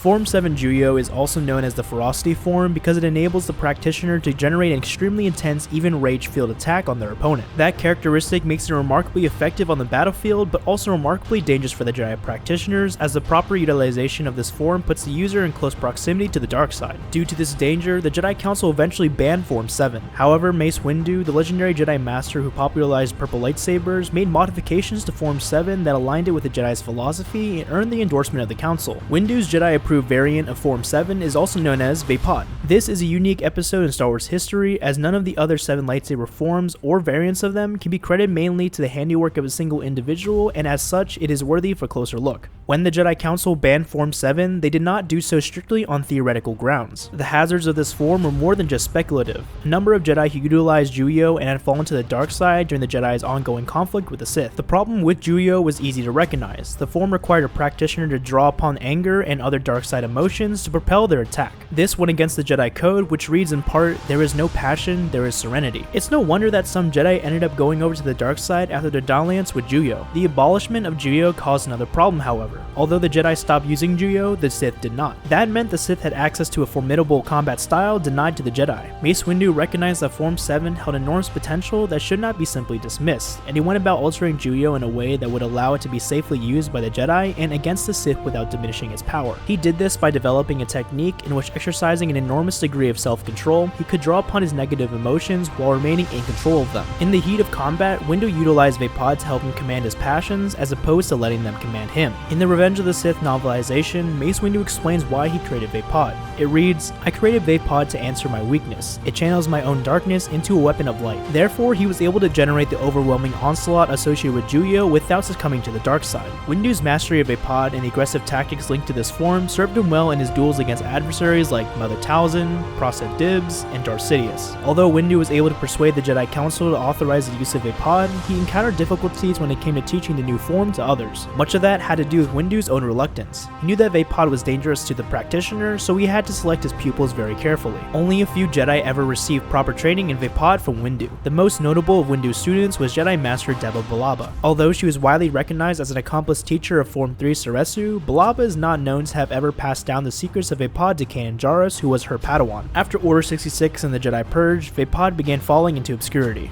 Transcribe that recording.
Form VII Juyo is also known as the Ferocity Form because it enables the practitioner to generate an extremely intense, even rage field attack on their opponent. That characteristic makes it remarkably effective on the battlefield, but also remarkably dangerous for the Jedi practitioners, as the proper utilization of this form puts the user in close proximity to the dark side. Due to this danger, the Jedi Council eventually banned Form VII. However, Mace Windu, the legendary Jedi Master who popularized purple lightsabers, made modifications to Form VII that aligned it with the Jedi's philosophy and earned the endorsement of the Council. Windu's Jedi-approved variant of Form VII is also known as Vaapad. This is a unique episode in Star Wars history, as none of the other 7 lightsaber forms or variants of them can be credited mainly to the handiwork of a single individual, and as such, it is worthy for a closer look. When the Jedi Council banned Form VII, they did not do so strictly on theoretical grounds. The hazards of this form were more than just speculative. A number of Jedi who utilized Juyo and had fallen to the dark side during the Jedi's ongoing conflict with the Sith. The problem with Juyo was easy to recognize. The form required a practitioner to draw upon anger and other dark side emotions to propel their attack. This went against the Jedi Code, which reads in part, "There is no passion, there is serenity." It's no wonder that some Jedi ended up going over to the dark side after their dalliance with Juyo. The abolishment of Juyo caused another problem, however. Although the Jedi stopped using Juyo, the Sith did not. That meant the Sith had access to a formidable combat style denied to the Jedi. Mace Windu recognized that Form VII held enormous potential that should not be simply dismissed, and he went about altering Juyo in a way that would allow it to be safely used by the Jedi and against the Sith without diminishing its power. He did this by developing a technique in which, exercising an enormous degree of self-control, he could draw upon his negative emotions while remaining in control of them. In the heat of combat, Windu utilized Vaapad to help him command his passions as opposed to letting them command him. In the Revenge of the Sith novelization, Mace Windu explains why he created Vaapad. It reads, "I created Vaapad to answer my weakness. It channels my own darkness into a weapon of light." Therefore, he was able to generate the overwhelming onslaught associated with Juyo without succumbing to the dark side. Windu's mastery of Vaapad and the aggressive tactics linked to this form served him well in his duels against adversaries like Mother Talzin, Proset Dibs, and Darth Sidious. Although Windu was able to persuade the Jedi Council to authorize the use of Vaapad, he encountered difficulties when it came to teaching the new form to others. Much of that had to do with Windu's own reluctance. He knew that Vaapad was dangerous to the practitioner, so he had to select his pupils very carefully. Only a few Jedi ever received proper training in Vaapad from Windu. The most notable of Windu's students was Jedi Master Balaba. Although she was widely recognized as an accomplished teacher of Form III Ceresu, Balaba is not known to have ever passed down the secrets of Vaapad to Kanan Jarrus, who was her Padawan. After Order 66 and the Jedi Purge, Vaapad began falling into obscurity.